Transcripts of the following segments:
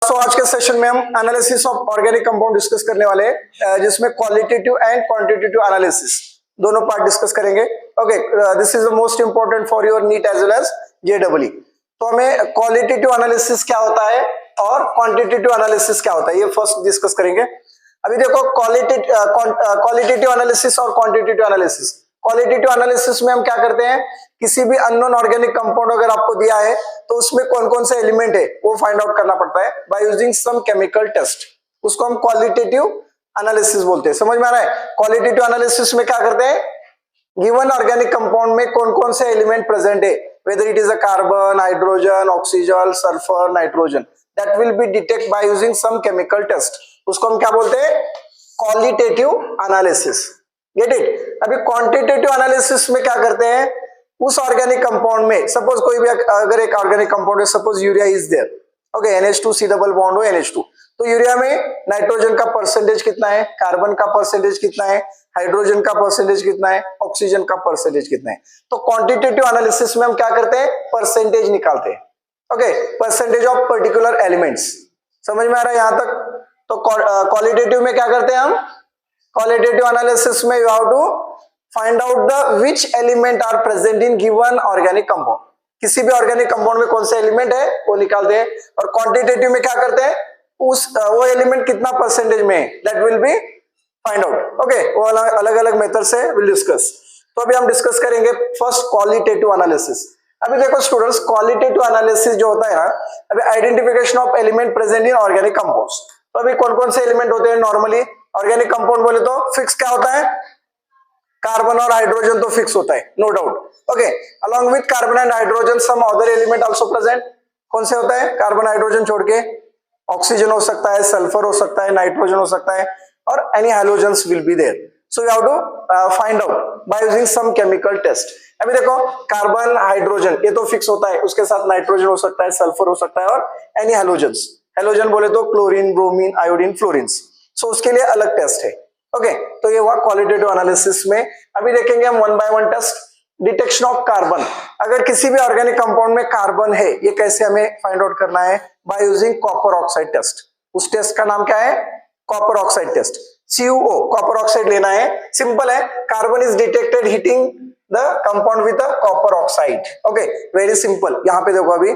सो आज के सेशन में हम analysis of organic compound discuss करने वाले हैं, जिसमें क्वालिटेटिव एंड क्वांटिटेटिव एनालिसिस दोनों पार्ट डिस्कस करेंगे। Okay, this is the most important for your NEET as well as JEE. तो हमें क्वालिटेटिव एनालिसिस क्या होता है और क्वांटिटेटिव एनालिसिस क्या होता है, ये फर्स्ट डिस्कस करेंगे। अभी देखो, क्वालिटेटिव एनालिसिस और क्वांटिटेटिव एनालिसिस। क्वालिटेटिव एनालिसिस में हम क्या करते हैं, किसी भी अननोन ऑर्गेनिक कंपाउंड अगर आपको दिया है तो उसमें कौन कौन से एलिमेंट है वो फाइंड आउट करना पड़ता है by using some chemical test. उसको हम क्वालिटेटिव एनालिसिस बोलते हैं। समझ में आ रहा है? क्वालिटेटिव एनालिसिस में क्या करते हैं, गिवन ऑर्गेनिक कंपाउंड में कौन कौन से एलिमेंट प्रेजेंट है, whether it is a carbon, hydrogen, oxygen, sulphur, nitrogen, that will be detect by using some chemical test. उसको हम क्या बोलते हैं, क्वालिटेटिव एनालिसिस। Get it? अभी क्वांटिटेटिव एनालिसिस में क्या करते हैं, उस ऑर्गेनिक कंपाउंड में सपोज कोई भी अगर एक ऑर्गेनिक कंपाउंड है, suppose urea is there, okay, NH2 C double bond हो NH2, तो यूरिया में नाइट्रोजन का परसेंटेज कितना है, कार्बन का परसेंटेज कितना है, हाइड्रोजन का परसेंटेज कितना है, ऑक्सीजन का परसेंटेज कितना है। तो क्वांटिटेटिव एनालिसिस में हम क्या करते हैं, परसेंटेज निकालते हैं। Okay, percentage of particular elements. समझ में आ रहा है यहां तक? तो क्वालिटेटिव में क्या करते हैं हम, क्वालिटेटिव एनालिसिस में you have to find out the which element are present in given organic compound. किसी भी ऑर्गेनिक कंपाउंड में कौन से एलिमेंट है वो निकालते हैं। और क्वांटिटेटिव में क्या करते हैं, वो एलिमेंट कितना परसेंटेज में है, that will B find out. Okay, वो अलग अलग मेथड से विल डिस्कस। तो अभी हम डिस्कस करेंगे फर्स्ट क्वालिटेटिव एनालिसिस। अभी देखो स्टूडेंट्स, क्वालिटेटिव एनालिसिस जो होता है ना, अभी identification of element present in organic compounds. तो अभी कौन कौन से एलिमेंट होते हैं नॉर्मली ऑर्गेनिक कंपाउंड बोले तो फिक्स क्या होता है, कार्बन और हाइड्रोजन तो फिक्स होता है, no doubt. Okay, along with carbon and hydrogen some other element also present. कौन से होता है, कार्बन हाइड्रोजन छोड़ के ऑक्सीजन हो सकता है, सल्फर हो सकता है, नाइट्रोजन हो सकता है, और any halogens will be there. So you have to find out by using some chemical test. अभी देखो, कार्बन हाइड्रोजन ये तो फिक्स होता है, उसके साथ नाइट्रोजन हो सकता है, सल्फर हो सकता है, और एनी हैलोजेंस। हैलोजन बोले तो क्लोरीन, ब्रोमीन, आयोडीन, फ्लोरीन्स। सो उसके लिए अलग टेस्ट है। ओके, तो ये हुआ क्वालिटेटिव एनालिसिस में। अभी देखेंगे हम one by one test. Detection of carbon, अगर किसी भी ऑर्गेनिक कंपाउंड में कार्बन है, ये कैसे हमें फाइंड आउट करना है, by using copper oxide test. उस टेस्ट का नाम क्या है, copper oxide test, CuO, copper oxide लेना है। सिंपल है, carbon is detected heating the compound with copper oxide. Okay, very simple. यहाँ पे देखो, अभी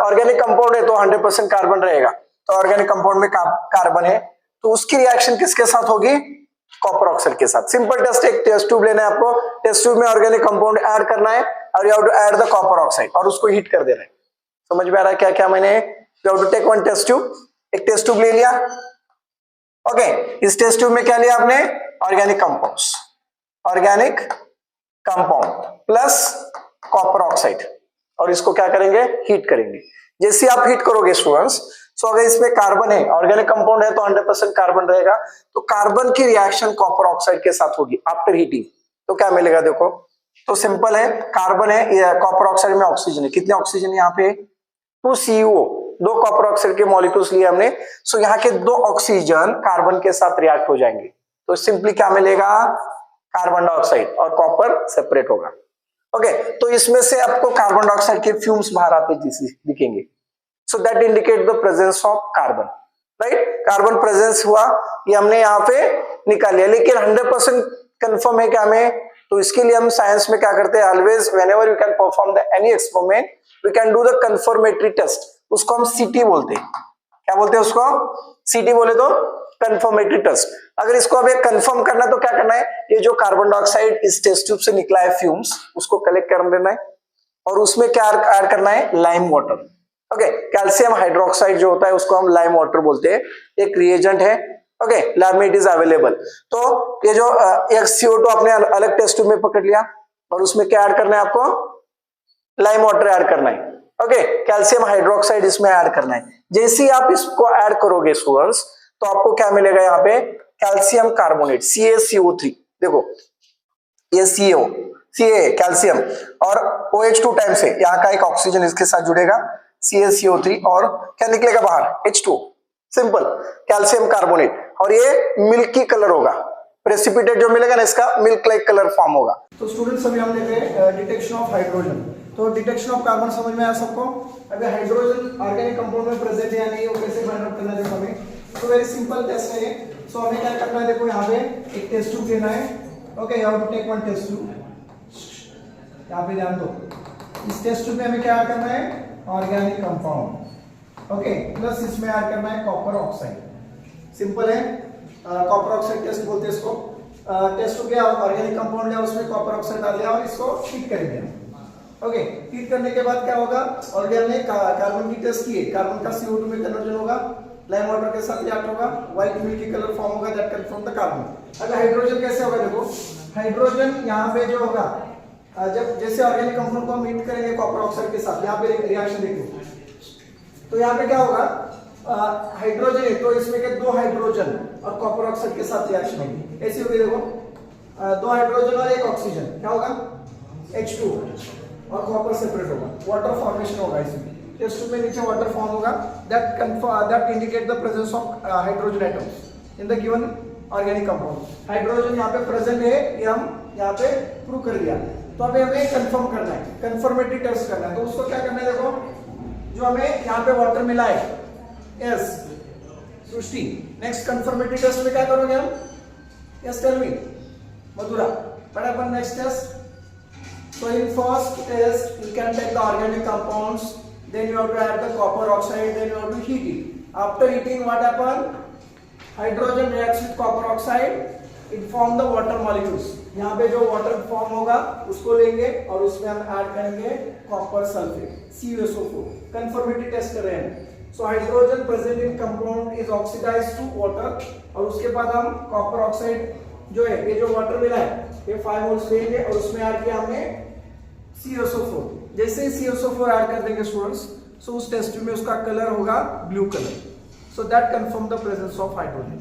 ऑर्गेनिक कंपाउंड है तो 100% कार्बन रहेगा, तो ऑर्गेनिक कंपाउंड में कार्बन है तो उसकी रिएक्शन किसके साथ होगी, कॉपर ऑक्साइड के साथ। सिंपल टेस्ट, एक टेस्ट ट्यूब लेना है आपको, टेस्ट ट्यूब में ऑर्गेनिक कंपाउंड ऐड करना है और you have to add the copper oxide और उसको हीट कर देना है। समझ में आ रहा है क्या क्या मैंने, you have to take one test tube, एक टेस्ट ट्यूब ले लिया। ओके, इस टेस्ट ट्यूब में क्या लिया आपने, organic compounds, organic compound plus copper oxide, और इसको क्या करेंगे, हीट करेंगे। जैसे आप हीट करोगे स्टूडेंट्स, सो अगर इसमें कार्बन है, ऑर्गेनिक कंपाउंड है तो 100% कार्बन रहेगा, तो कार्बन की रिएक्शन कॉपर ऑक्साइड के साथ होगी आफ्टर हीटिंग। तो क्या मिलेगा देखो, तो सिंपल है, कार्बन है, कॉपर ऑक्साइड में ऑक्सीजन है, कितने ऑक्सीजन है यहाँ पे, 2 CuO, 2 कॉपर ऑक्साइड के मॉलिक्यूल्स लिए हमने। सो यहाँ के 2 ऑक्सीजन कार्बन के साथ रिएक्ट हो जाएंगे, तो सिंपली क्या मिलेगा, कार्बन डाइऑक्साइड, और कॉपर सेपरेट होगा। ओके, तो इसमें से आपको कार्बन डाइऑक्साइड के फ्यूम्स बाहर आते दिखेंगे। So that indicate the presence of carbon, right? Carbon presence हुआ, ये हमने यहाँ पे निकाल लिया, लेकिन 100% कंफर्म है क्या हमें, तो इसके लिए हम साइंस में क्या करते हैं, always whenever we can perform the any experiment we can do the confirmatory test. उसको हम CT बोलते हैं। क्या बोलते हैं उसको, CT बोले तो कंफर्मेटरी टेस्ट। अगर इसको हमें कंफर्म करना तो क्या करना है, ये जो कार्बन डाइऑक्साइड इस टेस्ट ट्यूब से निकला है फ्यूम्स, उसको कलेक्ट कर लेना है और उसमें क्या ऐड करना है, lime water. Okay, calcium hydroxide जो होता है उसको हम लाइम वाटर बोलते हैं, एक रिएजेंट है। ओके, लैब में इट इज अवेलेबल। तो ये जो एक CO2 आपने अलग टेस्ट ट्यूब में पकड़ लिया और उसमें क्या ऐड करना है आपको, लाइम वाटर ऐड करना है। ओके, कैल्शियम हाइड्रोक्साइड इसमें ऐड करना है। जैसे ही आप इसको ऐड करोगे स्टूडेंट्स, तो आपको क्या मिलेगा यहाँ पे, कैल्शियम कार्बोनेट, CaCO3। देखो ये Ca कैल्शियम और OH2 टाइम्स है, यहाँ का एक ऑक्सीजन इसके साथ जुड़ेगा, CaCO3, और क्या निकलेगा बाहर, H2। सिंपल, कैल्शियम कार्बोनेट, और ये मिल्की कलर होगा, प्रेसिपिटेट जो मिलेगा ना इसका मिल्क लाइक कलर फॉर्म होगा। तो स्टूडेंट्स अभी हम देख रहे हैं डिटेक्शन ऑफ हाइड्रोजन। तो डिटेक्शन ऑफ कार्बन समझ में आया सबको। अगर हाइड्रोजन ऑर्गेनिक कंपाउंड में प्रेजेंट है या नहीं, वो कैसे वेरी सिंपल टेस्ट है। सो हमें क्या करना है, देखो यहाँ पे एक टेस्ट ट्यूब लेना है। Okay, you have to take one test tube. यहाँ पे ध्यान दो, इस टेस्ट ट्यूब में हमें क्या करना है, ऑर्गेनिक कंपाउंड। ओके, प्लस इसमें ऐड करना है कॉपर ऑक्साइड। सिंपल है, कॉपर ऑक्साइड टेस्ट बोलते हैं इसको। टेस्ट ट्यूब लिया, ऑर्गेनिक कंपाउंड लिया, उसमें कॉपर ऑक्साइड डाल दिया और इसको हीट करेंगे। ओके, हीट करने के बाद क्या होगा, ऑलरेडी हमने कार्बन की टेस्ट की है। कार्बन का CO2 में कन्वर्जन होगा, लाइम वाटर के साथ रिएक्ट होगा, व्हाइट मिल्की कलर फॉर्म होगा, that come from the carbon. अगर हाइड्रोजन कैसे होगा, देखो हाइड्रोजन यहाँ पे जो होगा, जब जैसे ऑर्गेनिक कंपाउंड को हम हीट करेंगे कॉपर ऑक्साइड के साथ, यहाँ पे रिएक्शन देखो, तो यहाँ पे क्या होगा, हाइड्रोजन है तो इसमें के 2 हाइड्रोजन और कॉपर ऑक्साइड के साथ रिएक्शन होगी। ऐसी होगी, देखो 2 हाइड्रोजन और 1 ऑक्सीजन, क्या होगा H2 और कॉपर सेपरेट होगा, वाटर फॉर्मेशन होगा इसमें। टेस्ट ट्यूब में नीचे वाटर फॉर्म होगा, that indicate the presence of hydrogen atoms in the given organic compound. Hydrogen यहाँ पे प्रेजेंट है, ये हम यहाँ पे प्रूव कर दिया। तो अभी हमें कंफर्म करना है, कंफर्मेटरी टेस्ट करना है। तो उसको क्या करना है, देखो जो हमें यहाँ पे वाटर मिला है, yes Srishti, next confirmatory test में क्या करोगे हम, yes tell me Madhura, but अपन next test. So in first test, you can take the organic compounds, then you have to add the copper oxide, then you have to heat it. After heating, what happen? Hydrogen reacts with copper oxide, it form the water molecules. यहाँ पे जो water form होगा उसको लेंगे और उसमें हम add करेंगे copper sulfate, CuSO4. Conformity test कर रहे हैं। So hydrogen present in compound is oxidized to water और उसके बाद हम copper oxide जो है, ये जो water मिला है, ये 5 मोल्स लेंगे और उसमें ऐड किया हमने CuSO4। जैसे ही CuSO4 ऐड कर देंगे स्टूडेंट्स, सो उस टेस्ट में उसका कलर होगा blue colour. So that confirm the presence of hydrogen.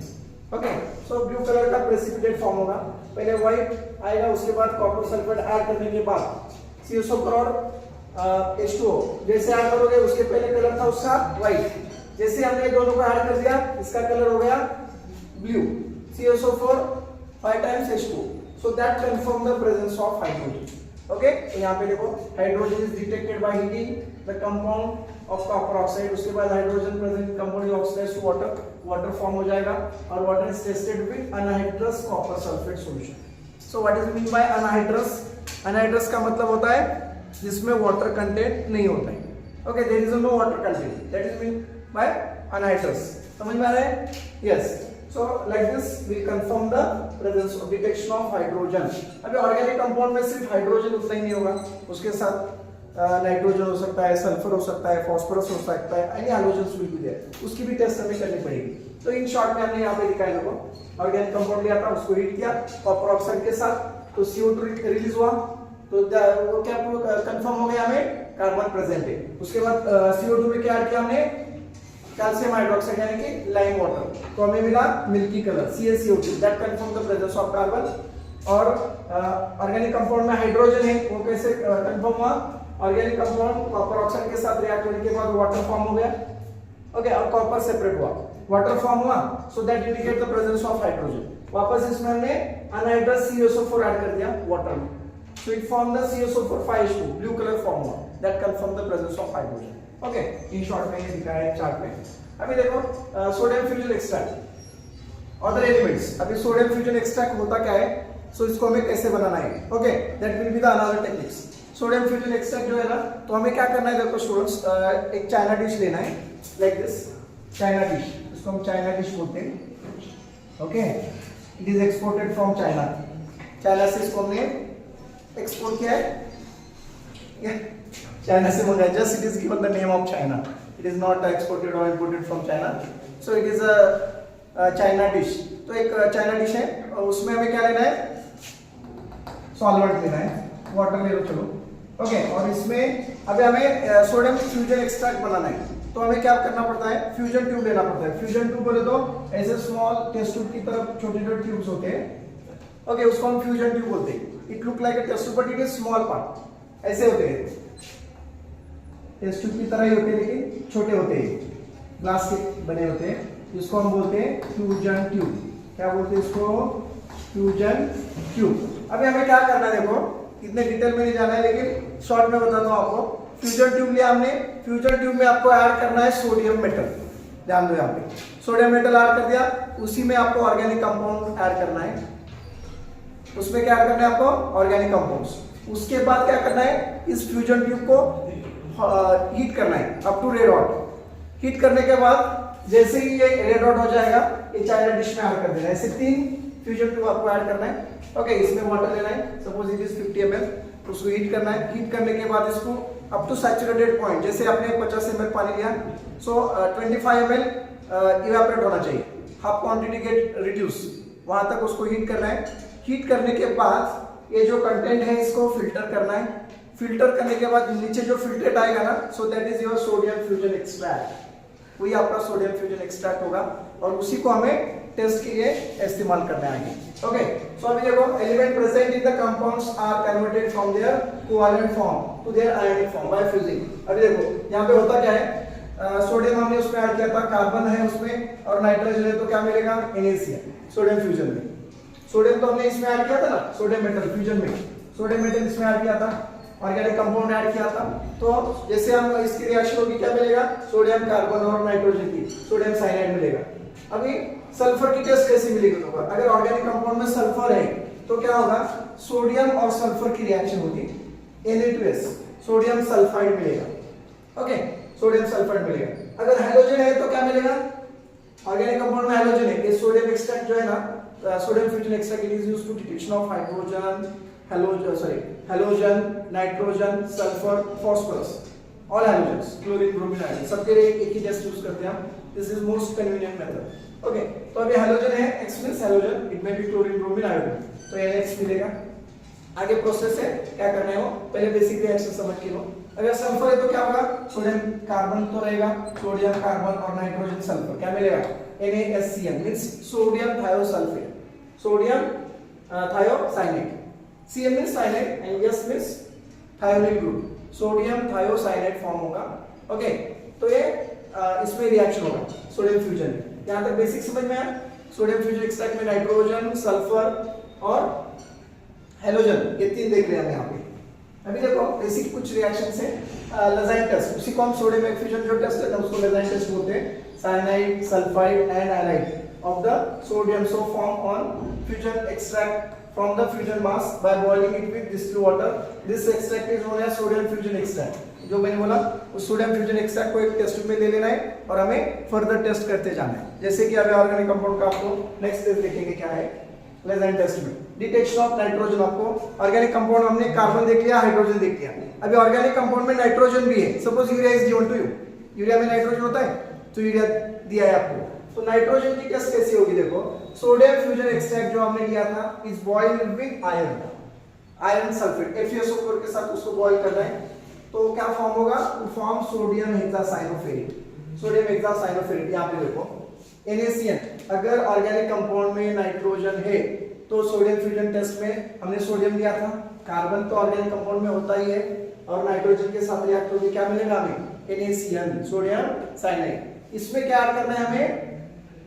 Okay, so blue colour का प्रेसिपिटेट फॉर्म होगा, पहले व्हाइट आएगा, उसके बाद कॉपर सल्फेट ऐड करने के बाद CuSO4 और H2O जैसे ऐड करोगे, उसके पहले कलर था उसका व्हाइट, जैसे हमने दोनों को ऐड कर दिया इसका कलर हो गया blue. CuSO4 5 times H2O, so that confirm the presence of hydrogen. Okay, तो यहाँ पे देखो hydrogen is detected by heating the compound of copper oxide, उसके बाद hydrogen present compound is oxidised to water, water form हो जाएगा और water is tested with anhydrous copper sulphate solution. So what is mean by anhydrous? Anhydrous का मतलब होता है जिसमें वाटर कंटेंट नहीं होता है। Okay, there is no water content, that is mean by anhydrous. समझ में आ रहा है? Yes. So like this we confirm the presence of detection of hydrogen. अभी ऑर्गेनिक कंपाउंड में सिर्फ हाइड्रोजन उतना ही नहीं होगा, उसके साथ नाइट्रोजन हो सकता है, सल्फर हो सकता है, फास्फोरस हो सकता है, any halogens will be there, उसकी भी टेस्ट हमें करनी पड़ेगी। तो इन शॉर्ट में हमने यहाँ पे दिखाया देखो, ऑर्गेनिक कंपाउंड लिया था, उसको हीट किया कॉपर ऑक्साइड के साथ, तो CO2 रिलीज हुआ, तो वो क्या कंफर्म हो गया हमें कार्बन प्रेजेंट है। उसके बाद CO2 में क्या ऐड किया हमने, कैल्शियम हाइड्रोक्साइड यानी कि लाइम वाटर, तो हमें मिला milky colour CaCO2, that confirm the presence of carbon. और ऑर्गेनिक कंपाउंड में हाइड्रोजन है, वो कैसे कंफर्म हुआ, ऑर्गेनिक कंपाउंड कॉपर ऑक्साइड के साथ रिएक्ट होने के बाद वाटर फॉर्म हो गया। ओके, और कॉपर सेपरेट हुआ, वाटर फॉर्म हुआ, so that indicate the presence of hydrogen. वापस इसमें हमने अनहाइड्रस CuSO4 ऐड कर दिया वाटर में, so it form the CuSO4 5H2, blue colour form हुआ, that confirm the presence of hydrogen. Okay, in short में ये दिखाया है चार्ट में। अभी देखो sodium fusion extract, other elements. अभी सोडियम फ्यूजन एक्सट्रैक्ट होता क्या है, सो इसको हमें कैसे बनाना है, okay, that will be the another techniques. Sodium fusion extract जो है ना, तो हमें क्या करना है, देखो स्टूडेंट्स, एक चाइना डिश लेना है, लाइक दिस चाइना डिश, इसको हम चाइना डिश बोलते हैं। Okay, it is exported from China, China से इसको हमने एक्सपोर्ट किया है, चाइना से मंगाया, just it is given the name of China, it is not exported or imported from China, so it is a China dish। तो एक China dish है, और उसमें हमें क्या लेना है, सॉल्वेंट लेना है, वाटर ले लो चलो। ओके, और इसमें अभी हमें सोडियम फ्यूजन एक्सट्रैक्ट बनाना है, तो हमें क्या करना पड़ता है, फ्यूजन ट्यूब लेना पड़ता है। फ्यूजन ट्यूब बोले तो ऐसे स्मॉल टेस्ट ट्यूब की तरफ छोटे छोटे ट्यूब्स होते हैं। ओके, उसको हम फ्यूजन ट्यूब बोलते हैं। It look like a test tube but it is small part, ऐसे होते हैं, टेस्ट ट्यूब की तरह ही होते हैं लेकिन छोटे होते हैं, ग्लास के बने होते हैं, जिसको हम बोलते हैं फ्यूजन ट्यूब। क्या बोलते हैं इसको, फ्यूजन ट्यूब। अभी हमें क्या करना है, देखो इतने डिटेल में नहीं जाना है, लेकिन शॉर्ट में बताता हूँ आपको। फ्यूजन ट्यूब लिया हमने, फ्यूजन ट्यूब में आपको ऐड करना है सोडियम मेटल। ध्यान दो यहाँ पे, सोडियम मेटल ऐड कर दिया, उसी में आपको ऑर्गेनिक कंपाउंड ऐड करना है, उसमें क्या करना है आपको ऑर्गेनिक कंपाउंड्स। उसके बाद क्या करना है, इस फ्यूजन ट्यूब को हीट करना है up to red hot. Heat करने के बाद जैसे ही ये रेड हॉट हो जाएगा, ये चाइना डिश में ऐड कर देना है। ऐसे 3 फ्यूजन ट्यूब आपको ऐड करना है। ओके, इसमें वाटर लेना है, सपोज इट इज 50 ml, उसको हीट करना है। हीट करने के बाद इसको अप टू सैचुरेटेड पॉइंट, जैसे आपने 50 ml पानी लिया, सो 25 ml इवेपोरेट होना चाहिए, हाफ क्वांटिटी गेट रिड्यूस, वहां तक उसको हीट करना है। हीट करने के बाद ये जो कंटेंट है इसको फिल्टर करना है। फिल्टर करने के बाद नीचे जो फिल्ट्रेट आएगा ना, सो that is your sodium fusion extract, वही आपका सोडियम फ्यूजन एक्सट्रैक्ट होगा और उसी को हमें टेस्ट के लिए इस्तेमाल करना है। ओके, सो अभी देखो, element present in the compounds are converted from their covalent form to their ionic form by fusing. अभी देखो यहाँ पे होता क्या है, सोडियम हमने उसमें ऐड किया था, कार्बन है उसमें और नाइट्रोजन है, तो क्या मिलेगा NaCl, सोडियम फ्यूजन में। सोडियम तो हमने इसमें ऐड किया था ना, सोडियम मेटल फ्यूजन में, सोडियम मेटल इसमें ऐड किया था, ऑर्गेनिक कंपाउंड ऐड किया था, तो जैसे हम इसकी रिएक्शन होगी क्या मिलेगा, सोडियम कार्बन और नाइट्रोजन की सोडियम साइनाइड मिलेगा। अभी सल्फर की टेस्ट कैसे मिलेगी होगा, अगर ऑर्गेनिक कंपाउंड में सल्फर है तो क्या होगा, सोडियम और सल्फर की रिएक्शन होगी, Na2S, सोडियम सल्फाइड मिलेगा। ओके, सोडियम सल्फाइड मिलेगा। अगर हैलोजन है तो क्या मिलेगा, ऑर्गेनिक कंपाउंड में हैलोजन है, ये सोडियम एक्सट्रैक्ट जो है ना, sodium fusion extract is used to detection of hydrogen, halogen, nitrogen, sulphur, phosphorus, all halogens, chlorine, bromine, iodine, सबके लिए एक ही टेस्ट यूज करते हैं हम। This is most convenient method. Okay, तो अभी हैलोजन है, X means halogen, it may be chlorine, bromine, iodine, तो NX मिलेगा। आगे प्रोसेस है, क्या करना है वो पहले बेसिक रिएक्शन समझ के लो। अगर सल्फर है तो क्या होगा, सोडियम कार्बन तो रहेगा, सोडियम कार्बन और नाइट्रोजन सल्फर, क्या मिलेगा, NaSCl means sodium thiosulphate, sodium thiocyanate, Cl means cyanate and S means thionyl group, sodium thiocyanate form होगा। ओके, तो ये इसमें रिएक्शन होगा सोडियम फ्यूजन में। यहां तक बेसिक समझ में आया। सोडियम फ्यूजन एक्सट्रैक्ट में नाइट्रोजन, सल्फर और हैलोजन, ये 3 देख रहे हैं हम यहाँ पे। अभी देखो बेसिक कुछ रिएक्शन है, लजाइन टेस्ट, उसी को हम सोडियम फ्यूजन जो टेस्ट है ना उसको लजाइन टेस्ट बोलते हैं। Cyanide, sulphide and halide of the sodium so form on fusion extract from the fusion mass by boiling it with distilled water. This extract is known as sodium fusion extract. जो मैंने बोला उस sodium fusion extract को एक test tube में ले लेना है और हमें फर्दर टेस्ट करते जाना है। जैसे कि अभी ऑर्गेनिक कंपाउंड का आपको नेक्स्ट टेस्ट देखेंगे क्या है, लेजाइन टेस्ट में डिटेक्शन ऑफ नाइट्रोजन। आपको ऑर्गेनिक कंपाउंड हमने कार्बन देख लिया, हाइड्रोजन देख लिया, अभी ऑर्गेनिक कंपाउंड में नाइट्रोजन भी है। Suppose urea is given to you, urea में नाइट्रोजन होता है तो यूरिया दिया है आपको, तो नाइट्रोजन की टेस्ट कैसी होगी, देखो सोडियम फ्यूजन एक्सट्रैक्ट जो हमने लिया था is boiled with iron, iron sulphate FeSO4 के साथ उसको बॉईल करना है, तो क्या फॉर्म होगा, form sodium hexacyanoferrate, sodium hexacyanoferrate. यहाँ पे देखो NaCl, अगर ऑर्गेनिक कंपाउंड में नाइट्रोजन है तो सोडियम फ्यूजन टेस्ट में हमने सोडियम लिया था, कार्बन तो ऑर्गेनिक कंपाउंड में होता ही है और नाइट्रोजन के साथ रिएक्ट होकर क्या मिलेगा हमें, NaCl, सोडियम साइनाइड। इसमें क्या ऐड करना है हमें,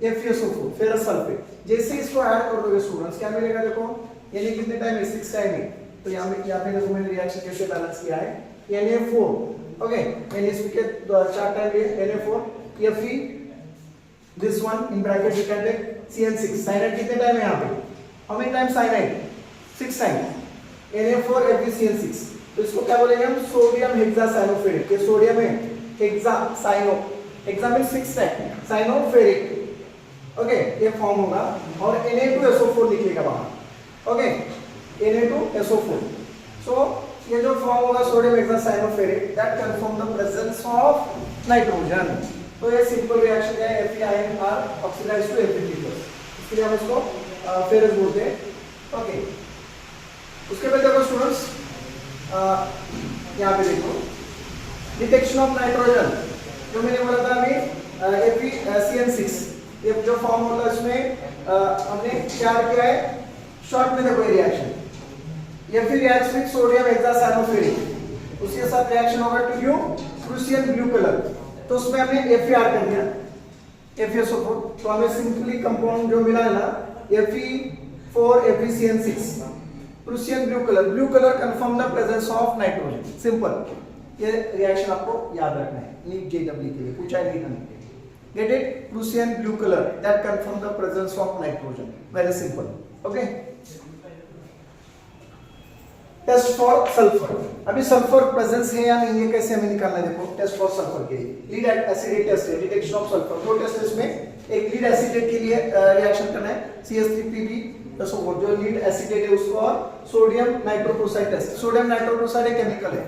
FeSO4, फेरस सल्फेट। जैसे इसको ऐड कर दोगे स्टूडेंट्स क्या मिलेगा, देखो यानी कितने टाइम है, 6 टाइम है, तो यहाँ पे देखो मैंने रिएक्शन कैसे बैलेंस किया है, Na4, ओके, मैंने इसके 4 टाइम लिए Na4, Fe, this one in bracket you can take CN6, cyanide कितने टाइम है यहाँ पे, how many time cyanide, 6 time, Na4 FeCN6, तो इसको क्या बोलेंगे हम, सोडियम हेक्सासाइनोफेरेट। ये सोडियम है, hexacyano, hexa means 6 time, cyanoferrate, okay, ये फॉर्म होगा और Na2SO4 निकलेगा बाहर, ओके, Na2SO4। सो ये जो फॉर्म होगा sodium hexacyanoferrate, that confirm the presence of nitrogen. तो ये सिंपल रिएक्शन है, FeInR ऑक्सीडाइज टू Fe+, इसलिए हम इसको फेरस बोलते हैं। ओके, उसके बाद देखो स्टूडेंट्स, यहाँ पे देखो डिटेक्शन ऑफ नाइट्रोजन, जो मैंने बोला था अभी FeCN6, ये जो फॉर्म होता है इसमें हमने क्या किया है, शॉर्ट में देखो ये रिएक्शन, ये फिर रिएक्शन विद सोडियम हेक्सासाइनोफेरेट, उसके साथ रिएक्शन होगा to you Prussian blue colour, तो उसमें हमने Fe ऐड कर दिया, FeSO4, तो हमें सिंपली कंपाउंड जो मिला है ना Fe4 FeCN6, Prussian blue colour confirm the presence of nitrogen. Simple, ये रिएक्शन आपको याद रखना है नीट JEE के लिए, पूछा है नीट में। Get it? Prussian blue color that confirm the presence of nitrogen. Very simple. Okay. Test for sulphur. अभी सल्फर प्रेजेंस है या नहीं है कैसे हमें निकालना है? देखो टेस्ट फॉर सल्फर के लिए लीड एसिडेट टेस्ट है, डिटेक्शन ऑफ सल्फर. दो टेस्ट है इसमें. एक लीड एसिडेट के लिए रिएक्शन करना है CH3Pb तो जो लीड एसिडेट है उसको, और sodium nitrochloride test. Sodium nitrochloride एक केमिकल है,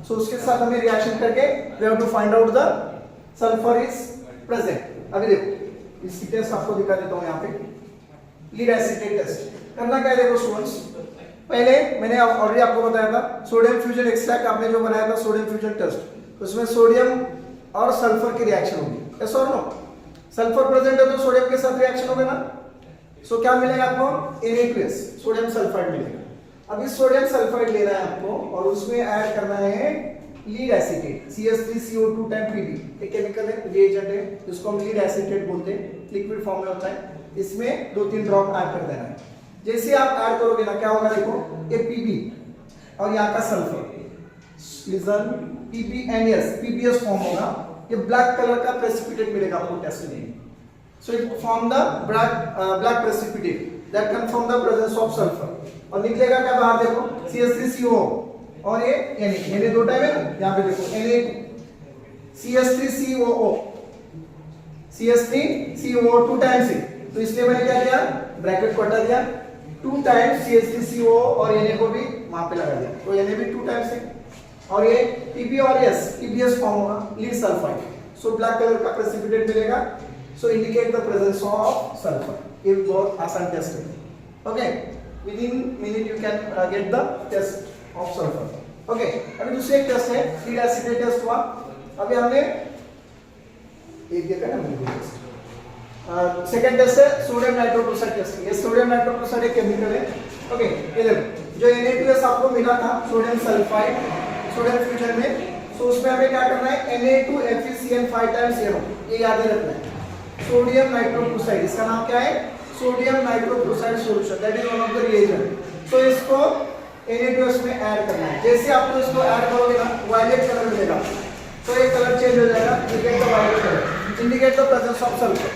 सो उसके साथ हमें रिएक्शन करके we have to find out the sulphur is present. अभी देखो इसकी टेस्ट आपको दिखा देता हूं. यहाँ पे लीड एसिडेट टेस्ट करना क्या है? देखो स्टूडेंट्स, पहले मैंने ऑलरेडी आपको बताया था सोडियम फ्यूजन एक्सट्रैक्ट आपने जो बनाया था सोडियम फ्यूजन टेस्ट, उसमें सोडियम और सल्फर की रिएक्शन होगी. यस और नो? सल्फर प्रेजेंट है तो सोडियम के साथ रिएक्शन होगा ना. सो क्या मिलेगा आपको? Na2S, सोडियम सल्फाइड मिलेगा. अब इस सोडियम सल्फाइड लेना है आपको और उसमें ऐड करना है लीड एसिटेट CH3CO2 Pb. एक केमिकल है, रिएजेंट है जिसको हम लीड एसिटेट बोलते हैं, लिक्विड फॉर्म में होता है. इसमें 2-3 ड्रॉप ऐड कर देना है. जैसे आप ऐड करोगे ना क्या होगा? देखो ये Pb और यहाँ का sulphur, listen PbNS, PbS form होगा. ये ब्लैक कलर का प्रेसिपिटेट मिलेगा आपको टेस्ट में. So it form the black precipitate that confirm the presence of sulphur. और निकलेगा क्या बाहर? देखो CH3CO और ये Na दो टाइम है ना. यहाँ पे देखो Na2 CH3COO CH3CO 2 टाइम्स है, तो इसलिए मैंने क्या किया? ब्रैकेट को हटा दिया. 2 टाइम्स CH3CO और Na को भी वहां पे लगा दिया, तो Na भी 2 टाइम्स है. और ये Pb और S PbS फॉर्म होगा lead sulphide. So black colour का प्रेसिपिटेट मिलेगा. So indicate the presence of sulphur. ये बहुत आसान टेस्ट है. Okay, within minute you can get the test of sulphur. Okay, अभी दूसरी एक टेस्ट है लीड एसिड टेस्ट हुआ. अभी हमने एक देखा ना. सेकंड टेस्ट है सोडियम नाइट्रोक्लोराइड टेस्ट. ये सोडियम नाइट्रोक्लोराइड एक केमिकल है. ओके, ये देखो जो Na2S आपको मिला था सोडियम सल्फाइड सोडियम फ्यूजन में, सो उसमें हमें क्या करना है? Na2FeCN 5 times 0. ये याद रखना है. सोडियम नाइट्रोक्लोराइड, इसका नाम क्या है? Sodium nitrochloride solution, that is one of the reagent. So इसको Na2S में ऐड करना है. जैसे आप इसको ऐड करोगे ना वायलेट कलर मिलेगा, तो ये कलर चेंज हो जाएगा. Indicate the violet colour, indicate the presence of sulphur.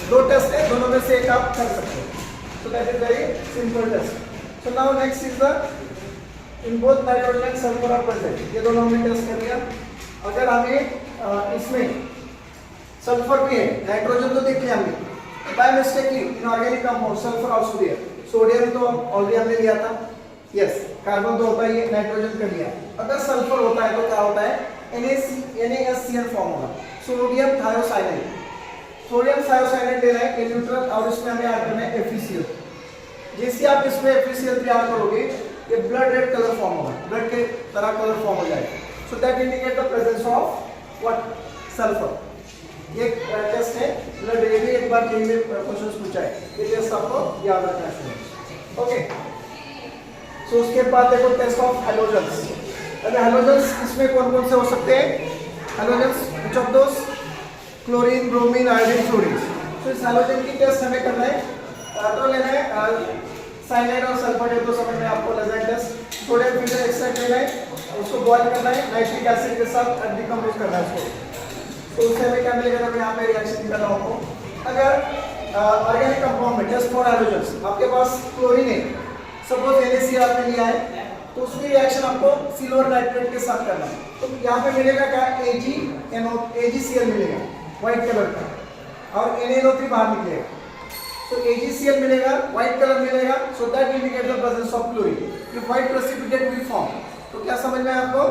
दो टेस्ट है, दोनों में से एक आप कर सकते हो. So that is very simple test. So now next is the in both nitrogen and sulphur are present. ये दोनों हमने टेस्ट कर लिया. अगर हमें इसमें सल्फर भी है, नाइट्रोजन तो देख लिया हमने, by mistakenly inorganic compound sulphur also there. Sodium तो ऑलरेडी हमने लिया था. यस, कार्बन तो होता ही है, नाइट्रोजन कर लिया. अगर सल्फर होता है तो क्या होता है? NaSCN फॉर्म होगा, सोडियम थायोसाइनाइड. सोडियम थायोसाइनाइड लेना है ये न्यूट्रल, और इसमें हमें ऐड करना है FeCl. जैसे आप इसमें FeCl तैयार करोगे ये ब्लड रेड कलर फॉर्म होगा, ब्लड के तरह कलर फॉर्म हो जाएगा. So that indicate the presence of what? Sulphur. ये टेस्ट है ब्लड रेड. एक बार जेई में क्वेश्चंस पूछा है, ये टेस्ट आपको याद रखना है. ओके, सो उसके बाद देखो टेस्ट ऑफ हैलोजन्स. अभी हैलोजन्स इसमें कौन कौन से हो सकते हैं? Halogens which of those? Chlorine, bromine, iodine, fluorine. तो इस हैलोजन की टेस्ट हमें करना है. तो लेना है साइनाइड और सल्फर है, तो समझ में आपको लगा टेस्ट. सोडियम फ्यूजन एक्सट्रैक्ट लेना है, उसको बॉईल करना है नाइट्रिक एसिड के साथ, डिकम्पोज करना है उसको. तो उससे हमें क्या मिलेगा? मैं यहाँ पे रिएक्शन दिखा रहा हूँ. अगर ऑर्गेनिक कंपाउंड में टेस्ट फॉर हैलोजन्स आपके पास क्लोरीन है, सपोज NaCl आपने लिया है, तो उसकी रिएक्शन आपको सिल्वर नाइट्रेट के साथ करना है. तो यहाँ पे मिलेगा क्या? AgCl मिलेगा व्हाइट कलर का, और NaNO3 बाहर निकलेगा. तो AgCl मिलेगा, व्हाइट कलर मिलेगा. So that indicate the presence of chlorine. If white precipitate will form. तो क्या समझ में आपको?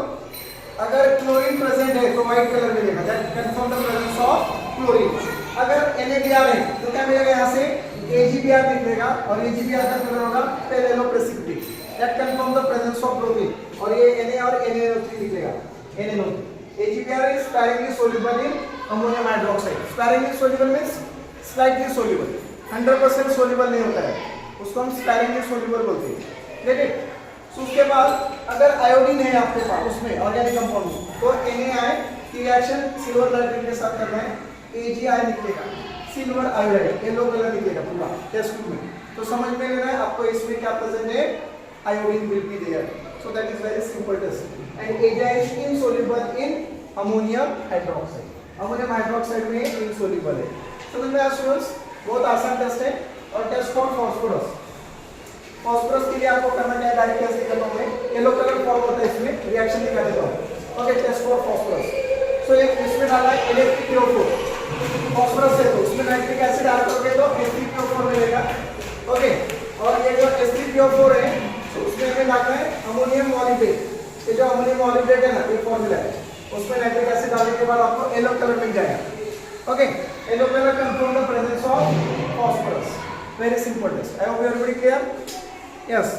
अगर क्लोरीन प्रेजेंट है तो व्हाइट कलर मिलेगा, that confirm the presence of chlorine. अगर NaBr है तो क्या मिलेगा? यहाँ से AgBr निकलेगा, और AgBr का कलर होगा pale yellow precipitate, that confirm the presence of chlorine. और ये Na और NaNO3 निकलेगा. NaNO3. AgBr is sparingly soluble in ammonium hydroxide. Sparingly soluble means slightly soluble. 100% soluble नहीं होता है, उसको हम sparingly soluble बोलते हैं. Get it? So उसके बाद अगर आयोडीन है आपके पास उसमें ऑर्गेनिक कंपाउंड में, तो Na की रिएक्शन सिल्वर नाइट्रेट के साथ करना है. Agi निकलेगा सिल्वर आयोडाइड, येलो कलर निकलेगा पूरा टेस्ट ट्यूब में. तो समझ में लेना है आपको इसमें क्या प्रेजेंट है? Iodine will be there. So that is very simple test. And Agi is insoluble in ammonium hydroxide. Ammonium hydroxide में इनसोल्यूबल है। समझ में आया स्टूडेंट्स? बहुत आसान टेस्ट है। और टेस्ट फॉर फॉस्फोरस, फॉस्फोरस के लिए आपको करना क्या है, डायरेक्ट कैसे करना है, येलो कलर फॉर्म होता है, इसमें रिएक्शन दिखा देता हूँ। Okay, test for phosphorus. So एक इसमें डाला है Fe3PO4, फॉस्फोरस है तो उसमें नाइट्रिक एसिड ऐड करोगे तो H3PO4 मिलेगा। ओके, और ये जो H3PO4 है तो उसमें हमें डालना है अमोनियम मॉलिब्डेट। ये जो अमोनियम मॉलिब्डेट है ना, ये फॉर्मूला है, उसमें नाइट्रिक एसिड डालने के बाद आपको येलो कलर मिल जाएगा। Okay, yellow colour confirm the presence of phosphorus. Very simple test. I hope everybody clear. Yes.